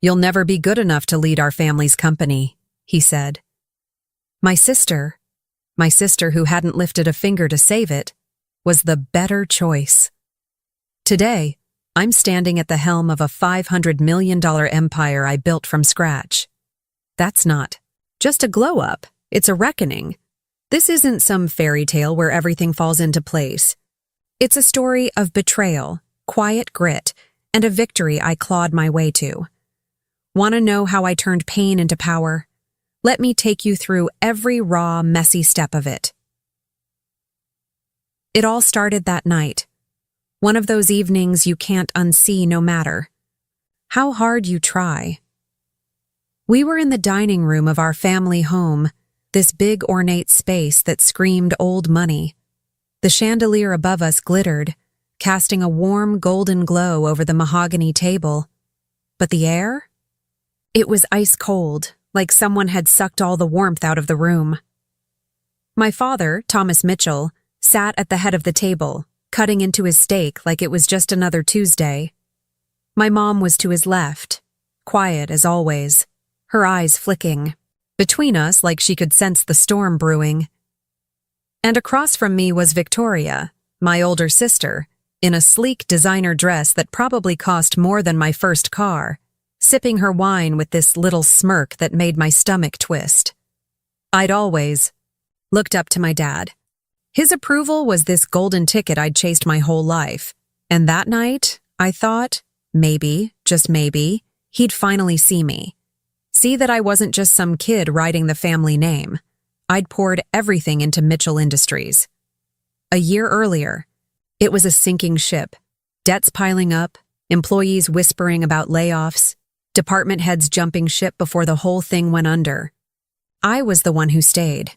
"You'll never be good enough to lead our family's company," he said. My sister who hadn't lifted a finger to save it, was the better choice. Today, I'm standing at the helm of a $500 million empire I built from scratch. That's not just a glow-up, it's a reckoning. This isn't some fairy tale where everything falls into place. It's a story of betrayal, quiet grit, and a victory I clawed my way to. Want to know how I turned pain into power? Let me take you through every raw, messy step of it. It all started that night. One of those evenings you can't unsee no matter how hard you try. We were in the dining room of our family home, this big ornate space that screamed old money. The chandelier above us glittered, casting a warm golden glow over the mahogany table. But the air? It was ice cold, like someone had sucked all the warmth out of the room. My father, Thomas Mitchell, sat at the head of the table, cutting into his steak like it was just another Tuesday. My mom was to his left, quiet as always, her eyes flicking, between us like she could sense the storm brewing. And across from me was Victoria, my older sister, in a sleek designer dress that probably cost more than my first car, sipping her wine with this little smirk that made my stomach twist. I'd always looked up to my dad. His approval was this golden ticket I'd chased my whole life, and that night, I thought, maybe, just maybe, he'd finally see me. See that I wasn't just some kid writing the family name. I'd poured everything into Mitchell Industries. A year earlier, it was a sinking ship, debts piling up, employees whispering about layoffs, department heads jumping ship before the whole thing went under. I was the one who stayed.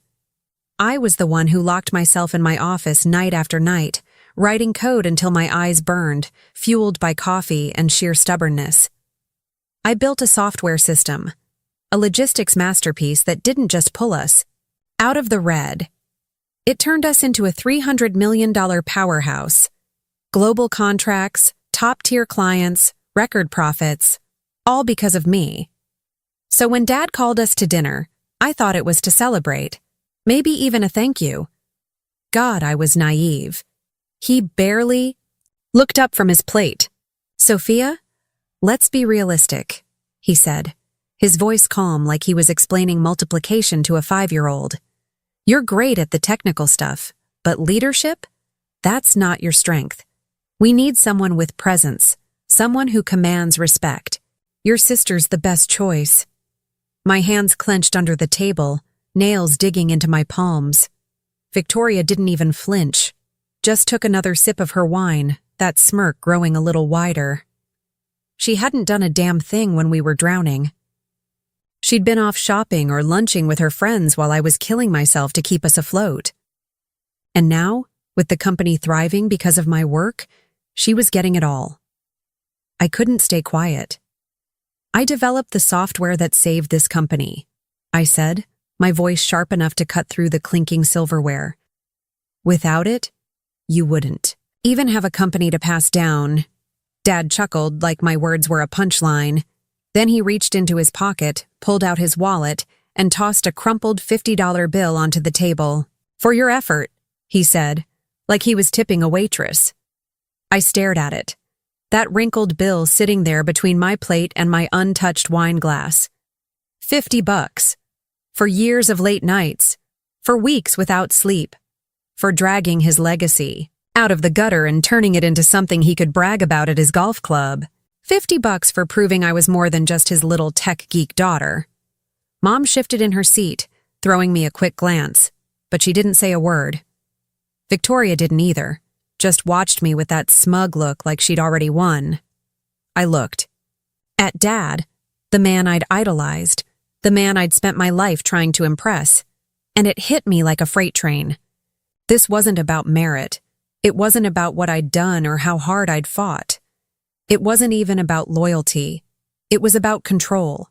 I was the one who locked myself in my office night after night, writing code until my eyes burned, fueled by coffee and sheer stubbornness. I built a software system, a logistics masterpiece that didn't just pull us out of the red. It turned us into a $300 million powerhouse. Global contracts, top-tier clients, record profits, all because of me. So when Dad called us to dinner, I thought it was to celebrate. Maybe even a thank you. God, I was naive. He barely looked up from his plate. "Sophia, let's be realistic," he said, his voice calm like he was explaining multiplication to a 5-year-old. "You're great at the technical stuff, but leadership? That's not your strength. We need someone with presence, someone who commands respect. Your sister's the best choice." My hands clenched under the table, nails digging into my palms. Victoria didn't even flinch, just took another sip of her wine, that smirk growing a little wider. She hadn't done a damn thing when we were drowning. She'd been off shopping or lunching with her friends while I was killing myself to keep us afloat. And now, with the company thriving because of my work, she was getting it all. I couldn't stay quiet. "I developed the software that saved this company," I said, my voice sharp enough to cut through the clinking silverware. "Without it, you wouldn't even have a company to pass down." Dad chuckled like my words were a punchline. Then he reached into his pocket, pulled out his wallet, and tossed a crumpled $50 bill onto the table. "For your effort," he said, like he was tipping a waitress. I stared at it. That wrinkled bill sitting there between my plate and my untouched wine glass. $50. For years of late nights, for weeks without sleep, for dragging his legacy out of the gutter and turning it into something he could brag about at his golf club. $50 for proving I was more than just his little tech geek daughter. Mom shifted in her seat, throwing me a quick glance, but she didn't say a word. Victoria didn't either, just watched me with that smug look like she'd already won. I looked. At Dad, the man I'd idolized, the man I'd spent my life trying to impress, and it hit me like a freight train. This wasn't about merit. It wasn't about what I'd done or how hard I'd fought. It wasn't even about loyalty. It was about control.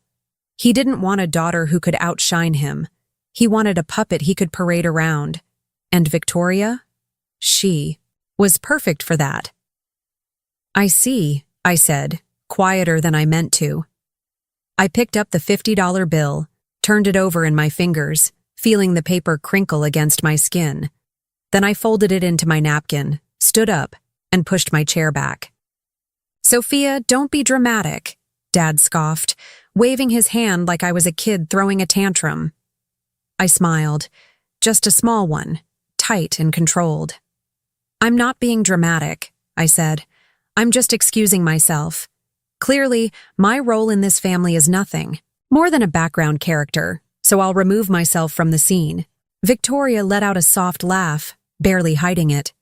He didn't want a daughter who could outshine him. He wanted a puppet he could parade around. And Victoria? She was perfect for that. "I see," I said, quieter than I meant to. I picked up the $50 bill, turned it over in my fingers, feeling the paper crinkle against my skin. Then I folded it into my napkin, stood up, and pushed my chair back. "Sophia, don't be dramatic," Dad scoffed, waving his hand like I was a kid throwing a tantrum. I smiled, just a small one, tight and controlled. "I'm not being dramatic," I said. "I'm just excusing myself. Clearly, my role in this family is nothing, more than a background character, so I'll remove myself from the scene." Victoria let out a soft laugh, barely hiding it.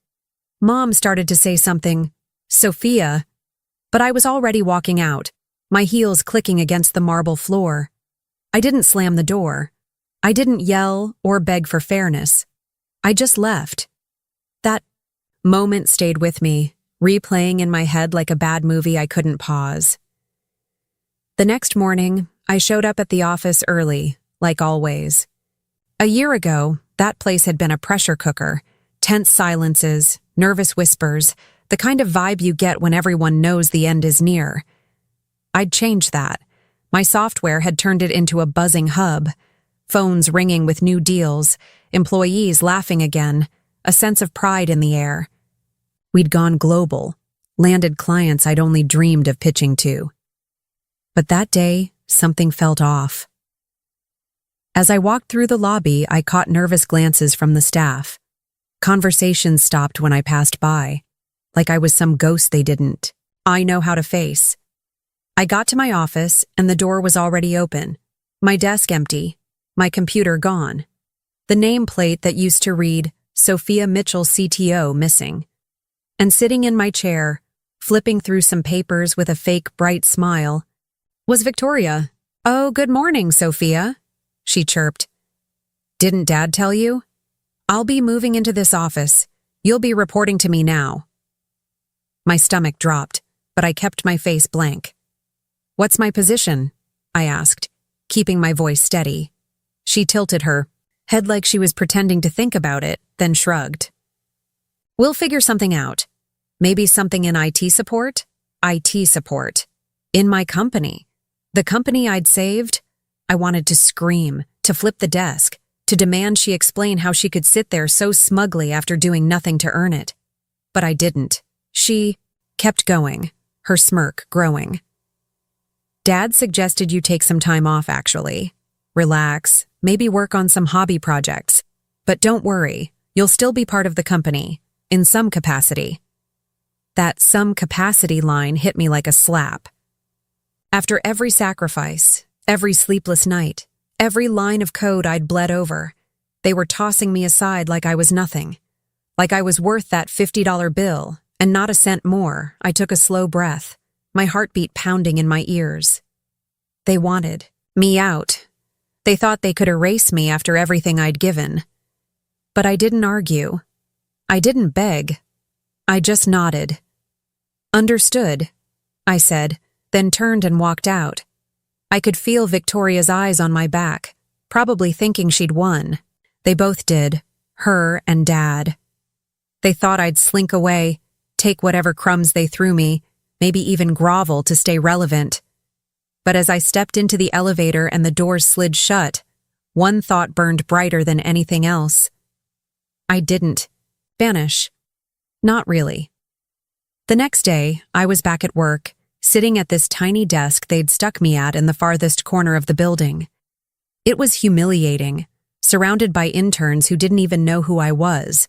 Mom started to say something, "Sophia," but I was already walking out, my heels clicking against the marble floor. I didn't slam the door. I didn't yell or beg for fairness. I just left. That moment stayed with me, replaying in my head like a bad movie I couldn't pause. The next morning, I showed up at the office early, like always. A year ago, that place had been a pressure cooker, tense silences, nervous whispers, the kind of vibe you get when everyone knows the end is near. I'd changed that. My software had turned it into a buzzing hub, phones ringing with new deals, employees laughing again, a sense of pride in the air. We'd gone global, landed clients I'd only dreamed of pitching to. But that day, something felt off. As I walked through the lobby, I caught nervous glances from the staff. Conversations stopped when I passed by, like I was some ghost they didn't. I know how to face. I got to my office, and the door was already open. My desk empty, my computer gone. The nameplate that used to read, Sophia Mitchell CTO, missing. And sitting in my chair, flipping through some papers with a fake bright smile, was Victoria. "Oh, good morning, Sophia," she chirped. "Didn't Dad tell you? I'll be moving into this office. You'll be reporting to me now." My stomach dropped, but I kept my face blank. "What's my position?" I asked, keeping my voice steady. She tilted her head like she was pretending to think about it, then shrugged. "We'll figure something out. Maybe something in IT support?" IT support. In my company. The company I'd saved? I wanted to scream, to flip the desk, to demand she explain how she could sit there so smugly after doing nothing to earn it. But I didn't. She kept going, her smirk growing. "Dad suggested you take some time off, actually. Relax, maybe work on some hobby projects. But don't worry, you'll still be part of the company, in some capacity." That "some capacity" line hit me like a slap. After every sacrifice, every sleepless night, every line of code I'd bled over, they were tossing me aside like I was nothing. Like I was worth that $50 bill, and not a cent more. I took a slow breath, my heartbeat pounding in my ears. They wanted me out. They thought they could erase me after everything I'd given. But I didn't argue. I didn't beg. I just nodded. "Understood," I said, then turned and walked out. I could feel Victoria's eyes on my back, probably thinking she'd won. They both did, her and Dad. They thought I'd slink away, take whatever crumbs they threw me, maybe even grovel to stay relevant. But as I stepped into the elevator and the doors slid shut, one thought burned brighter than anything else. I didn't vanish. Not really. The next day, I was back at work, sitting at this tiny desk they'd stuck me at in the farthest corner of the building. It was humiliating, surrounded by interns who didn't even know who I was.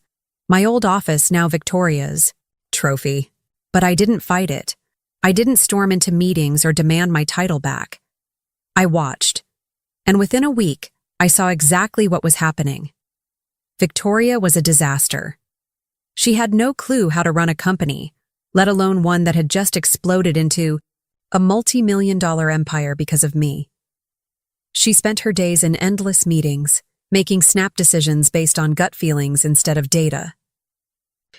My old office, now Victoria's. Trophy. But I didn't fight it. I didn't storm into meetings or demand my title back. I watched. And within a week, I saw exactly what was happening. Victoria was a disaster. She had no clue how to run a company, let alone one that had just exploded into a multi-million-dollar empire because of me. She spent her days in endless meetings, making snap decisions based on gut feelings instead of data.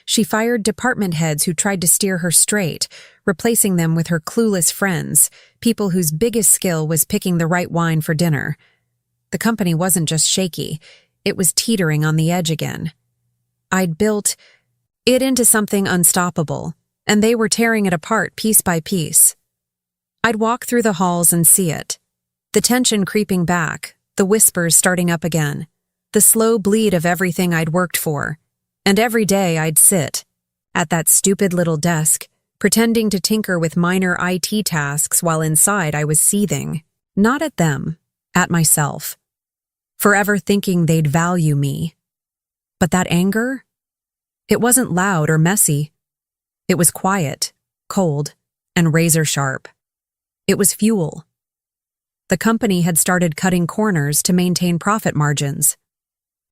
She fired department heads who tried to steer her straight, replacing them with her clueless friends, people whose biggest skill was picking the right wine for dinner. The company wasn't just shaky, it was teetering on the edge again. I'd built it into something unstoppable, and they were tearing it apart piece by piece. I'd walk through the halls and see it, The tension creeping back, the whispers starting up again, the slow bleed of everything I'd worked for. And every day I'd sit at that stupid little desk, pretending to tinker with minor IT tasks while inside I was seething. Not at them, at myself. Forever thinking they'd value me. But that anger? It wasn't loud or messy. It was quiet, cold, and razor sharp. It was fuel. The company had started cutting corners to maintain profit margins.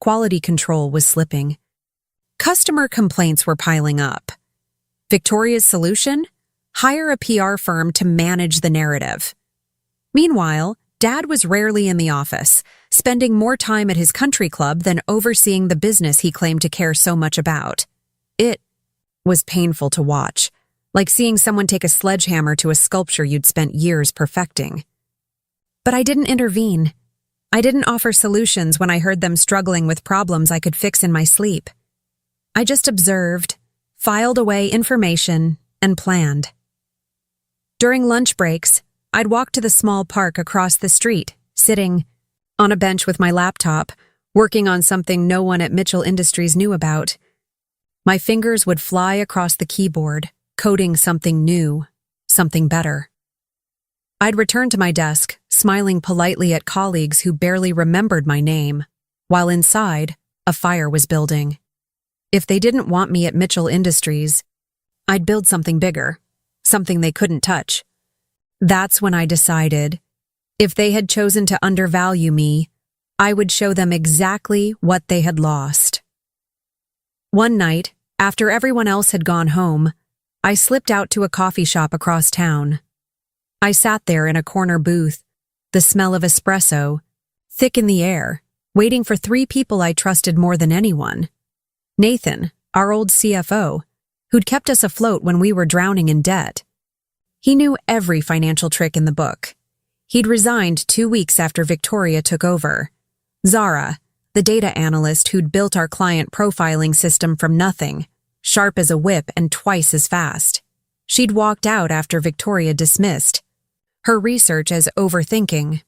Quality control was slipping. Customer complaints were piling up. Victoria's solution? Hire a PR firm to manage the narrative. Meanwhile, Dad was rarely in the office, spending more time at his country club than overseeing the business he claimed to care so much about. It was painful to watch, like seeing someone take a sledgehammer to a sculpture you'd spent years perfecting. But I didn't intervene. I didn't offer solutions when I heard them struggling with problems I could fix in my sleep. I just observed, filed away information, and planned. During lunch breaks, I'd walk to the small park across the street, sitting on a bench with my laptop, working on something no one at Mitchell Industries knew about. My fingers would fly across the keyboard, coding something new, something better. I'd return to my desk, smiling politely at colleagues who barely remembered my name, while inside, a fire was building. If they didn't want me at Mitchell Industries, I'd build something bigger, something they couldn't touch. That's when I decided, if they had chosen to undervalue me, I would show them exactly what they had lost. One night, after everyone else had gone home, I slipped out to a coffee shop across town. I sat there in a corner booth, the smell of espresso, thick in the air, waiting for 3 people I trusted more than anyone. Nathan, our old CFO, who'd kept us afloat when we were drowning in debt. He knew every financial trick in the book. He'd resigned 2 weeks after Victoria took over. Zara, the data analyst who'd built our client profiling system from nothing, sharp as a whip and twice as fast. She'd walked out after Victoria dismissed her research as overthinking.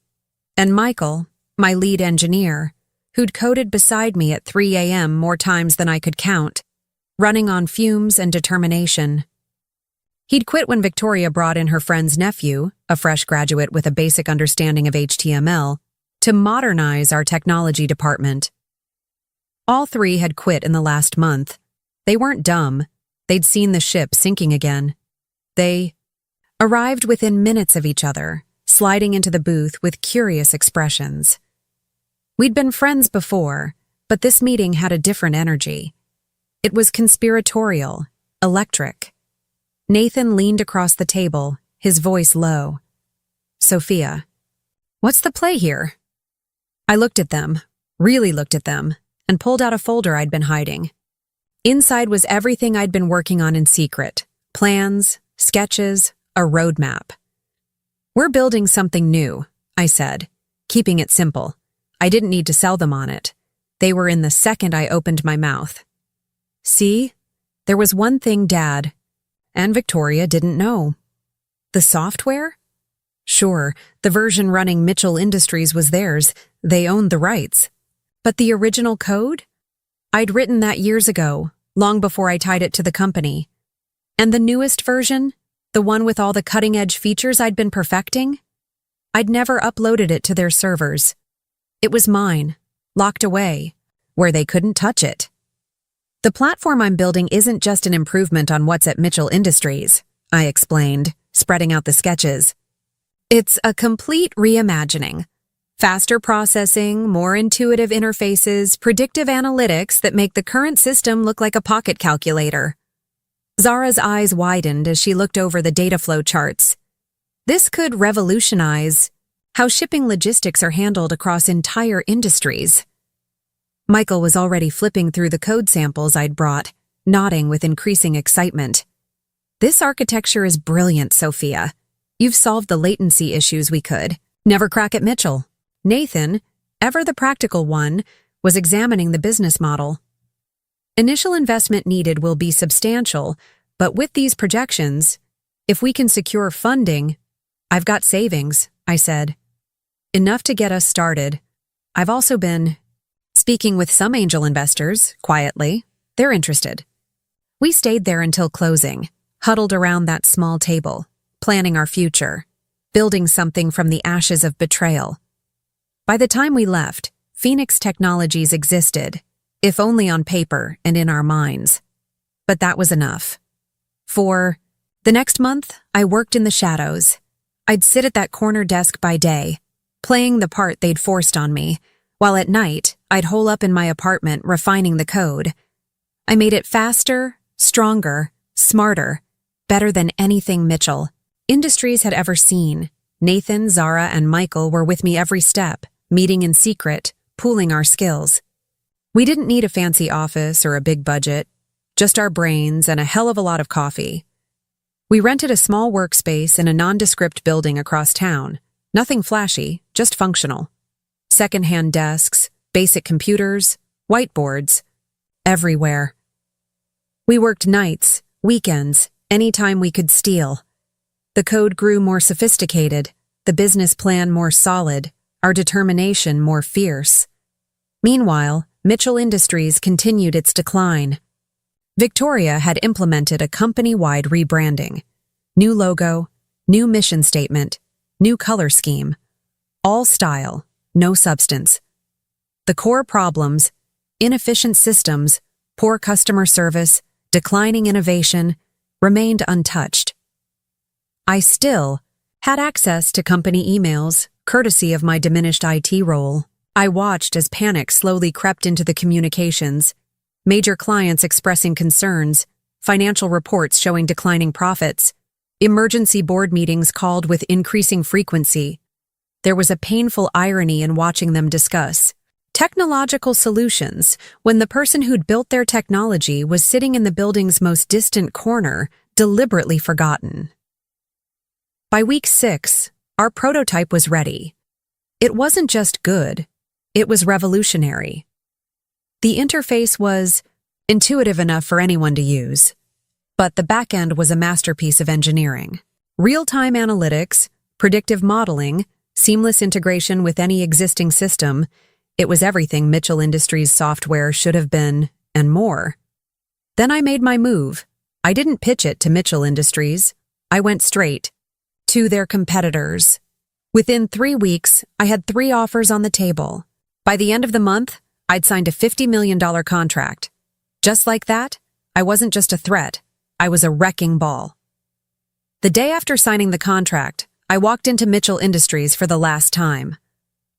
And Michael, my lead engineer, who'd coded beside me at 3 a.m. more times than I could count, running on fumes and determination. He'd quit when Victoria brought in her friend's nephew, a fresh graduate with a basic understanding of HTML, to modernize our technology department. All 3 had quit in the last month. They weren't dumb. They'd seen the ship sinking again. They arrived within minutes of each other, sliding into the booth with curious expressions. We'd been friends before, but this meeting had a different energy. It was conspiratorial, electric. Nathan leaned across the table, his voice low. "Sophia, what's the play here?" I looked at them, really looked at them, and pulled out a folder I'd been hiding. Inside was everything I'd been working on in secret. Plans, sketches, a roadmap. "We're building something new," I said, keeping it simple. I didn't need to sell them on it. They were in the second I opened my mouth. See, there was one thing Dad and Victoria didn't know. The software? Sure, the version running Mitchell Industries was theirs. They owned the rights. But the original code? I'd written that years ago, long before I tied it to the company. And the newest version, the one with all the cutting-edge features I'd been perfecting? I'd never uploaded it to their servers. It was mine, locked away, where they couldn't touch it. "The platform I'm building isn't just an improvement on what's at Mitchell Industries," I explained, spreading out the sketches. "It's a complete reimagining. Faster processing, more intuitive interfaces, predictive analytics that make the current system look like a pocket calculator." Zara's eyes widened as she looked over the data flow charts. "This could revolutionize how shipping logistics are handled across entire industries." Michael was already flipping through the code samples I'd brought, nodding with increasing excitement. "This architecture is brilliant, Sophia. You've solved the latency issues we could never crack at Mitchell." Nathan, ever the practical one, was examining the business model. "Initial investment needed will be substantial, but with these projections, if we can secure funding—" "I've got savings," I said. enough to get us started. I've also been speaking with some angel investors, quietly. They're interested. We stayed there until closing, huddled around that small table, planning our future, building something from the ashes of betrayal. By the time we left, Phoenix Technologies existed, if only on paper and in our minds. But that was enough. For the next month, I worked in the shadows. I'd sit at that corner desk by day, playing the part they'd forced on me, while at night, I'd hole up in my apartment refining the code. I made it faster, stronger, smarter, better than anything Mitchell Industries had ever seen. Nathan, Zara, and Michael were with me every step, meeting in secret, pooling our skills. We didn't need a fancy office or a big budget, just our brains and a hell of a lot of coffee. We rented a small workspace in a nondescript building across town. Nothing flashy, just functional. Second-hand desks, basic computers, whiteboards, everywhere. We worked nights, weekends, anytime we could steal. The code grew more sophisticated, the business plan more solid, our determination more fierce. Meanwhile, Mitchell Industries continued its decline. Victoria had implemented a company-wide rebranding. New logo, new mission statement, new color scheme. All style, no substance. The core problems, inefficient systems, poor customer service, declining innovation, remained untouched. I still had access to company emails, courtesy of my diminished IT role. I watched as panic slowly crept into the communications, major clients expressing concerns, financial reports showing declining profits, emergency board meetings called with increasing frequency. There was a painful irony in watching them discuss technological solutions when the person who'd built their technology was sitting in the building's most distant corner, deliberately forgotten. By week 6, our prototype was ready. It wasn't just good, it was revolutionary. The interface was intuitive enough for anyone to use, but the backend was a masterpiece of engineering. Real-time analytics, predictive modeling, seamless integration with any existing system, it was everything Mitchell Industries software should have been, and more. Then I made my move. I didn't pitch it to Mitchell Industries. I went straight to their competitors. Within 3 weeks, I had 3 offers on the table. By the end of the month, I'd signed a $50 million contract. Just like that, I wasn't just a threat, I was a wrecking ball. The day after signing the contract, I walked into Mitchell Industries for the last time.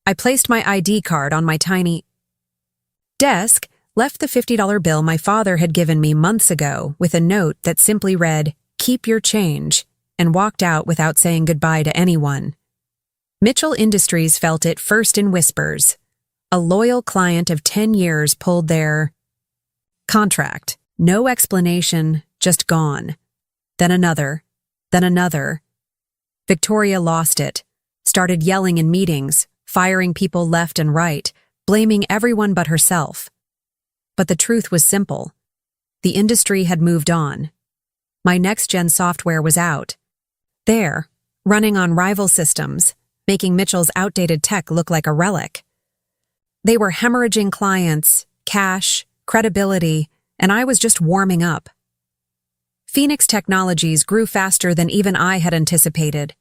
I placed my ID card on my tiny desk, left the $50 bill my father had given me months ago with a note that simply read, "Keep your change," and walked out without saying goodbye to anyone. Mitchell Industries felt it first in whispers. A loyal client of 10 years pulled their contract. No explanation, just gone. Then another. Then another. Victoria lost it, started yelling in meetings, firing people left and right, blaming everyone but herself. But the truth was simple. The industry had moved on. My next-gen software was out. There, running on rival systems, making Mitchell's outdated tech look like a relic. They were hemorrhaging clients, cash, credibility, and I was just warming up. Phoenix Technologies grew faster than even I had anticipated.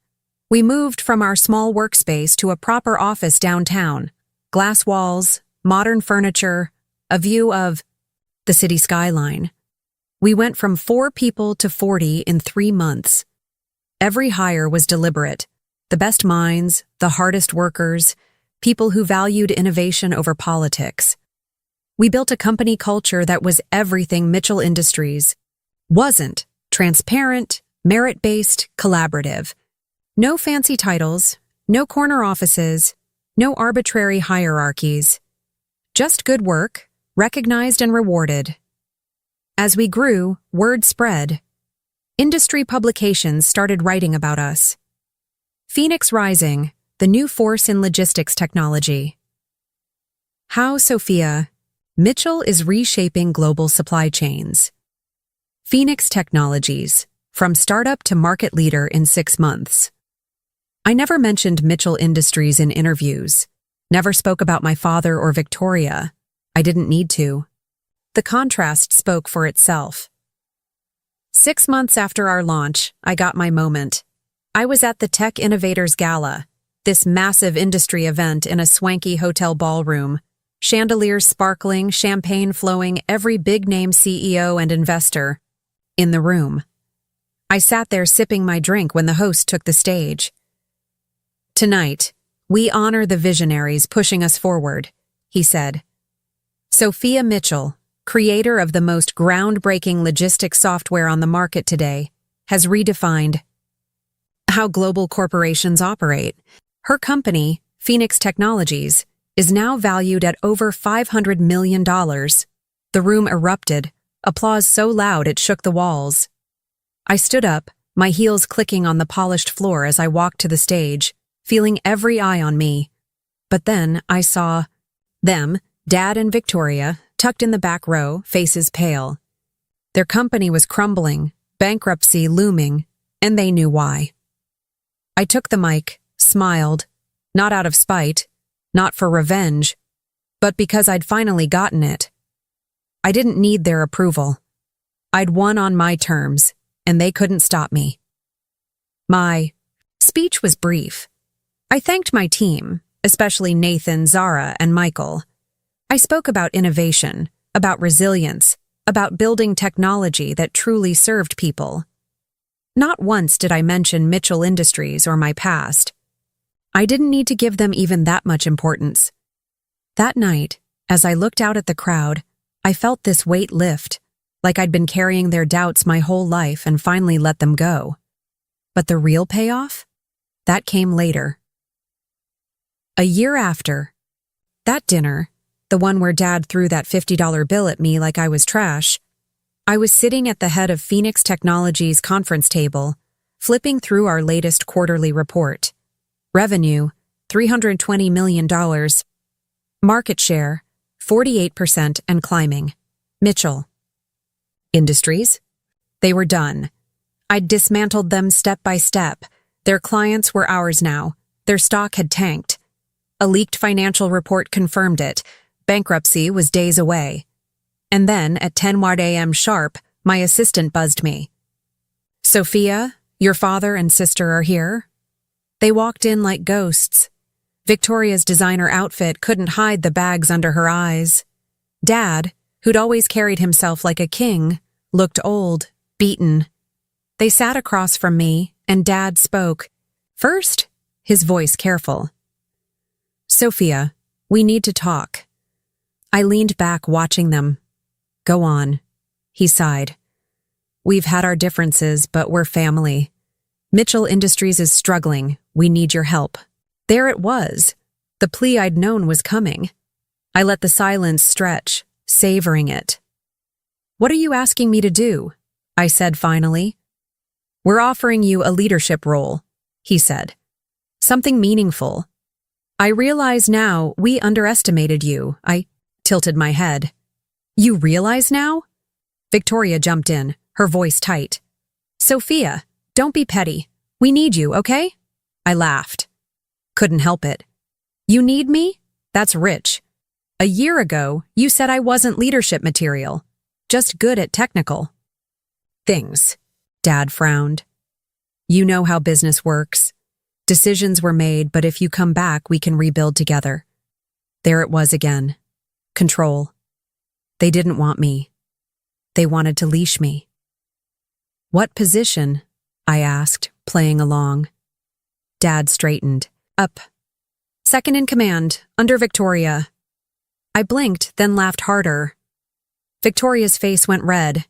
We moved from our small workspace to a proper office downtown. Glass walls, modern furniture, a view of the city skyline. We went from 4 people to 40 in 3 months. Every hire was deliberate. The best minds, the hardest workers, people who valued innovation over politics. We built a company culture that was everything Mitchell Industries wasn't: transparent, merit-based, collaborative. No fancy titles, no corner offices, no arbitrary hierarchies. Just good work, recognized and rewarded. As we grew, word spread. Industry publications started writing about us. Phoenix Rising, the new force in logistics technology. How, Sophia, Mitchell is reshaping global supply chains. Phoenix Technologies, from startup to market leader in 6 months. I never mentioned Mitchell Industries in interviews, never spoke about my father or Victoria. I didn't need to. The contrast spoke for itself. 6 months after our launch, I got my moment. I was at the Tech Innovators Gala, this massive industry event in a swanky hotel ballroom. Chandeliers sparkling, champagne flowing, every big-name CEO and investor in the room. I sat there sipping my drink when the host took the stage. "Tonight, we honor the visionaries pushing us forward," he said. Sophia Mitchell, creator of the most groundbreaking logistics software on the market today, has redefined how global corporations operate. Her company, Phoenix Technologies, is now valued at over $500 million. The room erupted, applause so loud it shook the walls. I stood up, my heels clicking on the polished floor as I walked to the stage, feeling every eye on me. But then I saw them, Dad and Victoria, tucked in the back row, faces pale. Their company was crumbling, bankruptcy looming, and they knew why. I took the mic, smiled, not out of spite, not for revenge, but because I'd finally gotten it. I didn't need their approval. I'd won on my terms, and they couldn't stop me. My speech was brief. I thanked my team, especially Nathan, Zara, and Michael. I spoke about innovation, about resilience, about building technology that truly served people. Not once did I mention Mitchell Industries or my past. I didn't need to give them even that much importance. That night, as I looked out at the crowd, I felt this weight lift, like I'd been carrying their doubts my whole life and finally let them go. But the real payoff? That came later. A year after, that dinner, the one where Dad threw that $50 bill at me like I was trash, I was sitting at the head of Phoenix Technologies' conference table, flipping through our latest quarterly report. Revenue, $320 million. Market share, 48% and climbing. Mitchell Industries? They were done. I'd dismantled them step by step. Their clients were ours now. Their stock had tanked. A leaked financial report confirmed it. Bankruptcy was days away. And then, at 10 a.m. sharp, my assistant buzzed me. "Sophia, your father and sister are here." They walked in like ghosts. Victoria's designer outfit couldn't hide the bags under her eyes. Dad, who'd always carried himself like a king, looked old, beaten. They sat across from me, and Dad spoke. First, his voice careful. "Sophia, we need to talk." I leaned back watching them. "Go on," he sighed. "We've had our differences, but we're family. Mitchell Industries is struggling. We need your help." There it was. The plea I'd known was coming. I let the silence stretch, savoring it. "What are you asking me to do?" I said finally. "We're offering you a leadership role," he said. "Something meaningful. I realize now we underestimated you." I tilted my head. "You realize now?" Victoria jumped in, her voice tight. "Sophia, don't be petty. We need you, okay?" I laughed. Couldn't help it. "You need me? That's rich. A year ago, you said I wasn't leadership material, just good at technical things." Dad frowned. "You know how business works. Decisions were made, but if you come back, we can rebuild together." There it was again. Control. They didn't want me. They wanted to leash me. "What position?" I asked, playing along. Dad straightened. "Up. Second in command, under Victoria." I blinked, then laughed harder. Victoria's face went red.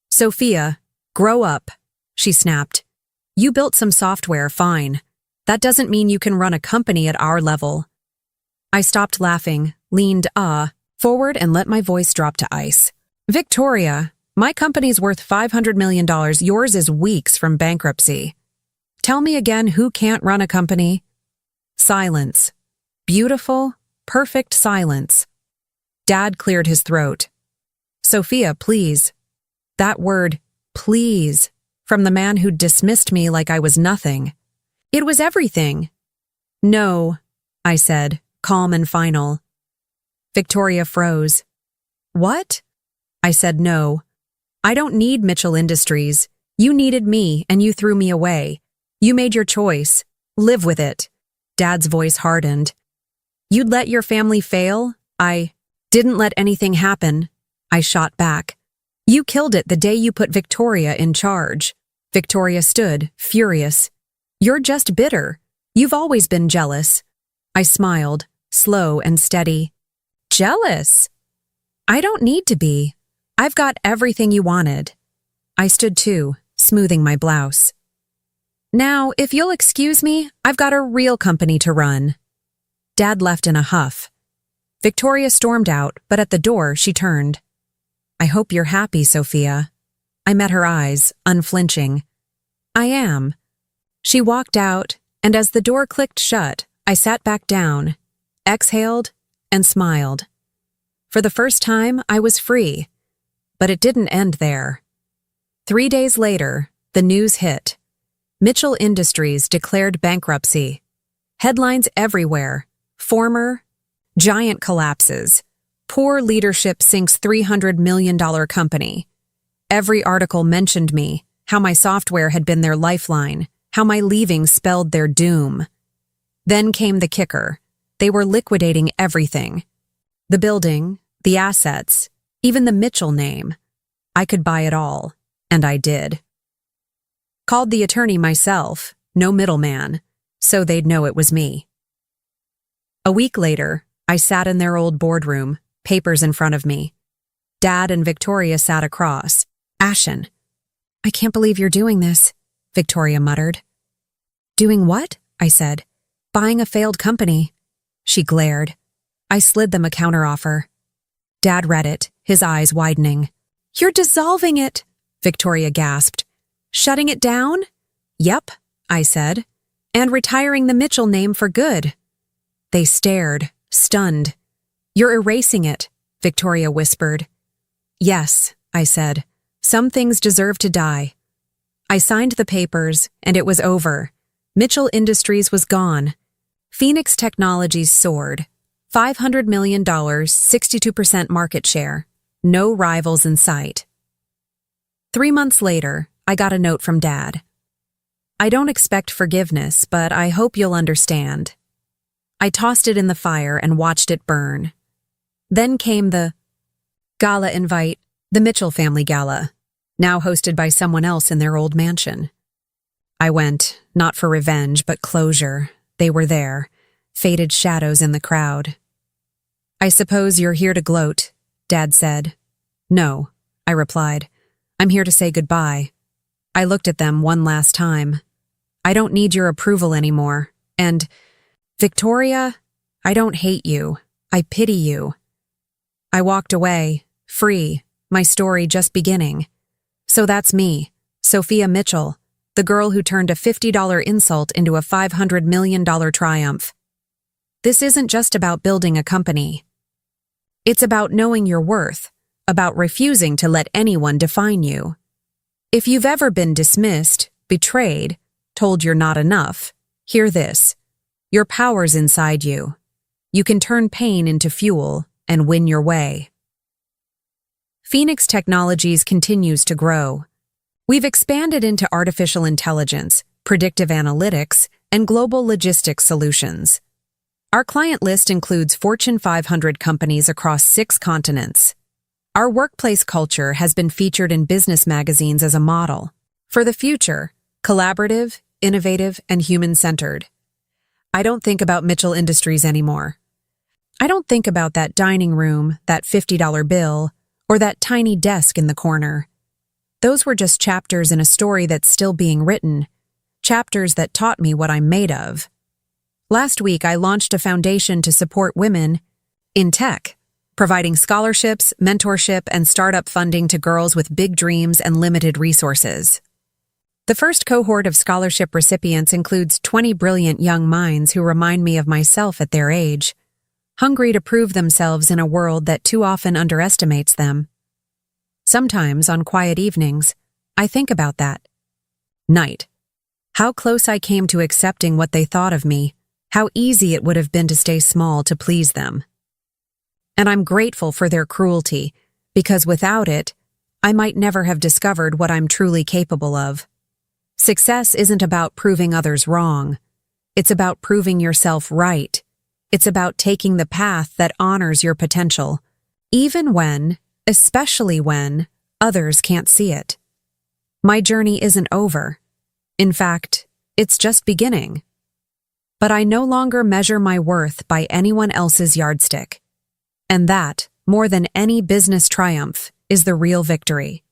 "Sophia, grow up," she snapped. "You built some software, fine. That doesn't mean you can run a company at our level." I stopped laughing, leaned forward and let my voice drop to ice. "Victoria, my company's worth $500 million. Yours is weeks from bankruptcy. Tell me again who can't run a company?" Silence. Beautiful, perfect silence. Dad cleared his throat. "Sophia, please." That word, please, from the man who'd dismissed me like I was nothing. It was everything. No, I said, calm and final. Victoria froze. What? I said no. I don't need Mitchell Industries. You needed me and you threw me away. You made your choice. Live with it. Dad's voice hardened. You'd let your family fail? I didn't let anything happen. I shot back. You killed it the day you put Victoria in charge. Victoria stood, furious. You're just bitter. You've always been jealous. I smiled, slow and steady. Jealous? I don't need to be. I've got everything you wanted. I stood too, smoothing my blouse. Now, if you'll excuse me, I've got a real company to run. Dad left in a huff. Victoria stormed out, but at the door she turned. I hope you're happy, Sophia. I met her eyes, unflinching. I am. She walked out, and as the door clicked shut, I sat back down, exhaled, and smiled. For the first time, I was free. But it didn't end there. 3 days later, the news hit. Mitchell Industries declared bankruptcy. Headlines everywhere. Former, giant collapses. Poor leadership sinks $300 million company. Every article mentioned me, how my software had been their lifeline, how my leaving spelled their doom. Then came the kicker. They were liquidating everything. The building, the assets, even the Mitchell name. I could buy it all, and I did. Called the attorney myself, no middleman, so they'd know it was me. A week later, I sat in their old boardroom, papers in front of me. Dad and Victoria sat across, ashen. I can't believe you're doing this, Victoria muttered. Doing what? I said. Buying a failed company. She glared. I slid them a counteroffer. Dad read it, his eyes widening. You're dissolving it, Victoria gasped. Shutting it down? Yep, I said. And retiring the Mitchell name for good. They stared, stunned. You're erasing it, Victoria whispered. Yes, I said. Some things deserve to die. I signed the papers, and it was over. Mitchell Industries was gone. Phoenix Technologies soared. $500 million, 62% market share. No rivals in sight. 3 months later, I got a note from Dad. I don't expect forgiveness, but I hope you'll understand. I tossed it in the fire and watched it burn. Then came the gala invite, the Mitchell family gala, now hosted by someone else in their old mansion. I went, not for revenge, but closure. They were there, faded shadows in the crowd. I suppose you're here to gloat, Dad said. No, I replied. I'm here to say goodbye. I looked at them one last time. I don't need your approval anymore. And, Victoria, I don't hate you. I pity you. I walked away, free, my story just beginning. So that's me, Sophia Mitchell, the girl who turned a $50 insult into a $500 million triumph. This isn't just about building a company. It's about knowing your worth, about refusing to let anyone define you. If you've ever been dismissed, betrayed, told you're not enough, hear this. Your power's inside you. You can turn pain into fuel and win your way. Phoenix Technologies continues to grow. We've expanded into artificial intelligence, predictive analytics, and global logistics solutions. Our client list includes Fortune 500 companies across 6 continents. Our workplace culture has been featured in business magazines as a model. For the future, collaborative, innovative, and human-centered. I don't think about Mitchell Industries anymore. I don't think about that dining room, that $50 bill, or that tiny desk in the corner. Those were just chapters in a story that's still being written, chapters that taught me what I'm made of. Last week, I launched a foundation to support women in tech, providing scholarships, mentorship, and startup funding to girls with big dreams and limited resources. The first cohort of scholarship recipients includes 20 brilliant young minds who remind me of myself at their age, hungry to prove themselves in a world that too often underestimates them. Sometimes, on quiet evenings, I think about that. Night. How close I came to accepting what they thought of me, how easy it would have been to stay small to please them. And I'm grateful for their cruelty, because without it, I might never have discovered what I'm truly capable of. Success isn't about proving others wrong. It's about proving yourself right. It's about taking the path that honors your potential, even when, especially when, others can't see it. My journey isn't over. In fact, it's just beginning. But I no longer measure my worth by anyone else's yardstick. And that, more than any business triumph, is the real victory.